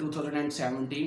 2017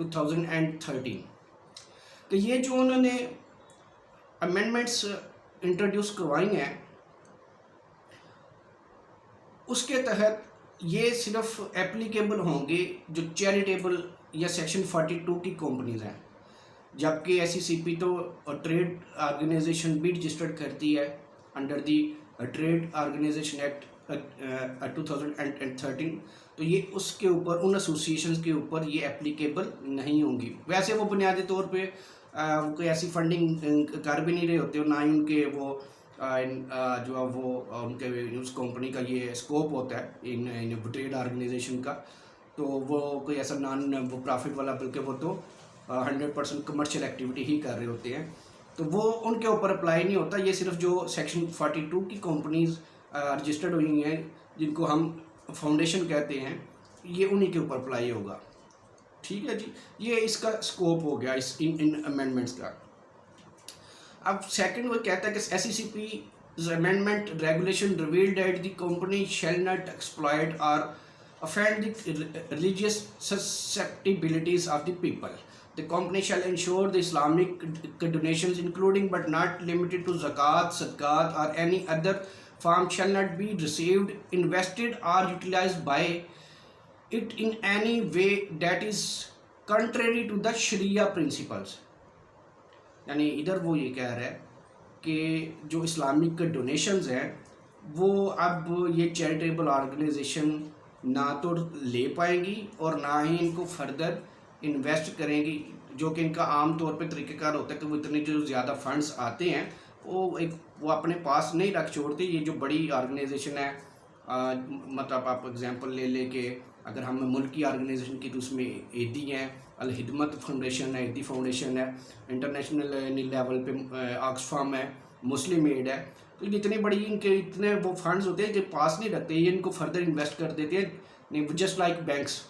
2013। کہ یہ جو انہوں نے امینڈمنٹس انٹروڈیوس کروائی ہیں اس کے تحت یہ صرف اپلیکیبل ہوں گے جو چیریٹیبل یا سیکشن 42 کی کمپنیز ہیں، جبکہ ایس سی سی پی تو ٹریڈ آرگنائزیشن بھی رجسٹرڈ کرتی ہے under the trade organization act 2013، تو یہ اس کے اوپر ان ایسوسیشنز کے اوپر یہ اپلیکیبل نہیں ہوں گی۔ ویسے وہ بنیادی طور پہ کوئی ایسی فنڈنگ کر بھی نہیں رہے ہوتے، اور نہ ہی ان کے وہ جو ہے وہ ان کے اس کمپنی کا یہ اسکوپ ہوتا ہے ان ٹریڈ آرگنائزیشن کا، تو وہ کوئی ایسا نان وہ پرافٹ والا، بلکہ وہ تو 100% کمرشل ایکٹیویٹی ہی کر رہے ہوتے ہیں، تو وہ ان کے اوپر اپلائی نہیں ہوتا۔ یہ صرف جو سیکشن 42 کی کمپنیز رجسٹرڈ ہوئی ہیں جن کو ہم فاؤنڈیشن کہتے ہیں، یہ انہی کے اوپر اپلائی ہوگا۔ ٹھیک ہے جی، یہ اس کا اسکوپ ہو گیا ان امینڈمنٹس کا۔ اب سیکنڈ وہ کہتا ہے کہ S C C P amendment regulation revealed at the company shall not exploit اور offend the religious susceptibilities of the people. The company shall ensure the Islamic donations including but not limited to zakat, sadaqat or any other form shall not be received, invested or utilized by it in any way that is contrary to the Sharia principles. یعنی ادھر وہ یہ کہہ رہا ہے کہ جو Islamic donations ہیں وہ اب یہ چیریٹیبل آرگنائزیشن نہ تو لے پائیں گی اور نہ ہی ان کو فردر انویسٹ کریں گی، جو کہ ان کا عام طور پہ طریقہ کار ہوتا ہے کہ وہ اتنے جو زیادہ فنڈز آتے ہیں وہ اپنے پاس نہیں رکھ چھوڑتے۔ یہ جو بڑی آرگنائزیشن ہے، مطلب آپ اگزامپل لے لے کہ اگر ہم ملکی آرگنائزیشن کی تو اس میں ایدی ہیں، الخدمت فاؤنڈیشن ہے، ایدی فاؤنڈیشن ہے، انٹرنیشنل لیول پہ آکسفام ہے، مسلم ایڈ ہے، تو اتنی بڑی ان کے اتنے وہ فنڈز ہوتے ہیں کہ پاس نہیں رکھتے، یہ ان کو فردر انویسٹ کر دیتے ہیں جسٹ لائک بینکس،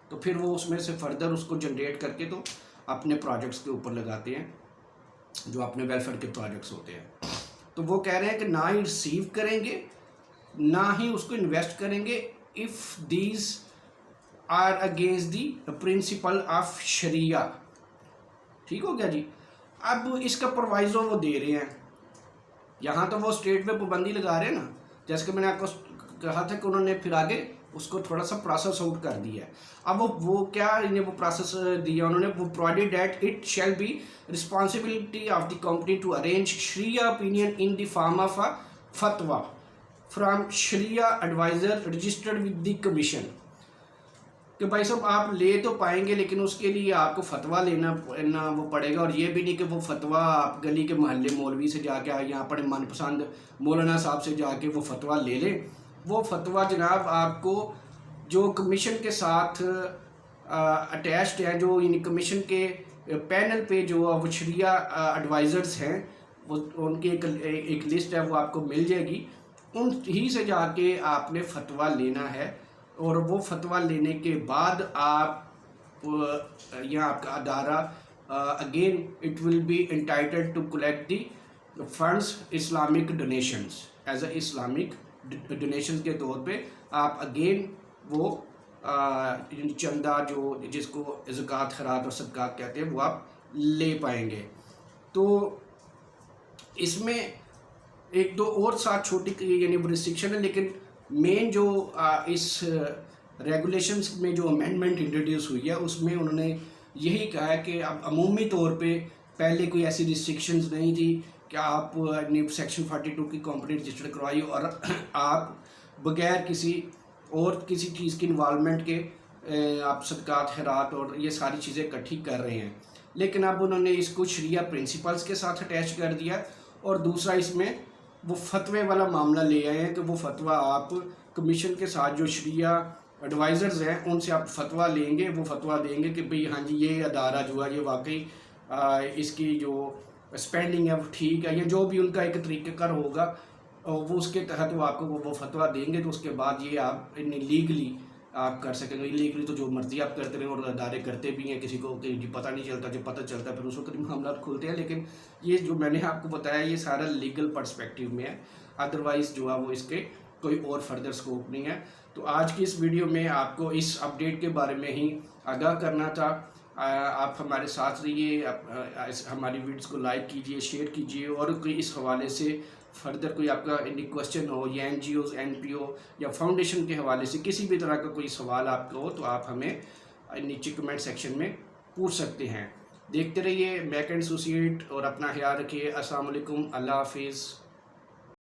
تو پھر وہ اس میں سے فردر اس کو جنریٹ کر کے تو اپنے پروجیکٹس کے اوپر لگاتے ہیں جو اپنے ویلفیئر کے پروجیکٹس ہوتے ہیں۔ تو وہ کہہ رہے ہیں کہ نہ ہی ریسیو کریں گے نہ ہی اس کو انویسٹ کریں گے if these are against the principle of شریعہ۔ ٹھیک ہو گیا جی۔ اب اس کا پروائزو وہ دے رہے ہیں، یہاں تو وہ اسٹیٹ پہ پابندی لگا رہے ہیں نا، جیسے کہ میں نے آپ کو کہا تھا کہ انہوں نے پھر آگے اس کو تھوڑا سا پروسیس آؤٹ کر دیا ہے۔ اب وہ کیا انہیں وہ پروسیس دیا انہوں نے، وہ provided that it shall be responsibility of the company to arrange شریعہ opinion in the form of a فتویٰ فرام شریعہ advisor registered with the commission, کہ بھائی صاحب آپ لے تو پائیں گے لیکن اس کے لیے آپ کو فتویٰ لینا وہ پڑے گا، اور یہ بھی نہیں کہ وہ فتویٰ آپ گلی کے محلے مولوی سے جا کے یا اپنے من پسند مولانا صاحب سے جا کے وہ فتویٰ لے لیں۔ وہ فتویٰ جناب آپ کو جو کمیشن کے ساتھ اٹیچڈ ہیں، جو یعنی کمیشن کے پینل پہ جو وہ شریعہ ایڈوائزرز ہیں، وہ ان کی ایک لسٹ ہے، وہ آپ کو مل جائے گی، ان ہی سے جا کے آپ نے فتویٰ لینا ہے، اور وہ فتویٰ لینے کے بعد آپ یا آپ کا ادارہ again it will be entitled to collect the funds Islamic donations as a Islamic donations کے طور پہ آپ اگین وہ چندہ جو جس کو زکوٰۃ خیرات اور صدقات کہتے ہیں وہ آپ لے پائیں گے۔ تو اس میں ایک دو اور ساتھ چھوٹی یعنی ریسٹرکشن ہے، لیکن مین جو اس ریگولیشنز میں جو امینڈمنٹ انٹروڈیوس ہوئی ہے اس میں انہوں نے یہی کہا ہے کہ اب عمومی طور پہ پہلے کوئی ایسی ریسٹرکشنز نہیں تھی کہ آپ نے سیکشن 42 کی کمپنی رجسٹر کروائی اور آپ بغیر کسی اور کسی چیز کی انوالومنٹ کے آپ صدقات خیرات اور یہ ساری چیزیں اکٹھی کر رہے ہیں، لیکن اب انہوں نے اس کو شریعہ پرنسپلز کے ساتھ اٹیچ کر دیا، اور دوسرا اس میں وہ فتوے والا معاملہ لے آئے ہیں کہ وہ فتویٰ آپ کمیشن کے ساتھ جو شریعہ ایڈوائزرز ہیں ان سے آپ فتویٰ لیں گے، وہ فتویٰ دیں گے کہ بھئی ہاں جی یہ ادارہ جو ہے یہ واقعی اس کی جو اسپینڈنگ ہے وہ ٹھیک ہے، یا جو بھی ان کا ایک طریقہ کار ہوگا وہ اس کے تحت وہ آپ کو وہ فتویٰ دیں گے، تو اس کے بعد یہ آپ لیگلی آپ کر سکیں گے۔ لیگلی تو جو مرضی آپ کرتے رہیں، اور ادارے کرتے بھی ہیں، کسی کو کہ پتہ نہیں چلتا، جب پتہ چلتا ہے پھر اس وقت معاملات کھلتے ہیں، لیکن یہ جو میں نے آپ کو بتایا یہ سارا لیگل پرسپیکٹیو میں ہے، ادروائز جو ہے وہ اس کے کوئی اور فردر سکوپ نہیں ہے۔ تو آج کی اس ویڈیو میں آپ کو اس اپڈیٹ کے بارے میں ہی آگاہ کرنا تھا آپ ہمارے ساتھ رہیے، ہماری ویڈیوز کو لائک کیجئے، شیئر کیجئے، اور کوئی اس حوالے سے فردر کوئی آپ کا اینی کوسچن ہو یا NGOs NPO یا فاؤنڈیشن کے حوالے سے کسی بھی طرح کا کوئی سوال آپ کا ہو تو آپ ہمیں نیچے کمنٹ سیکشن میں پوچھ سکتے ہیں۔ دیکھتے رہیے میک اینڈ ایسوسیٹ، اور اپنا خیال رکھیے۔ السلام علیکم، اللہ حافظ۔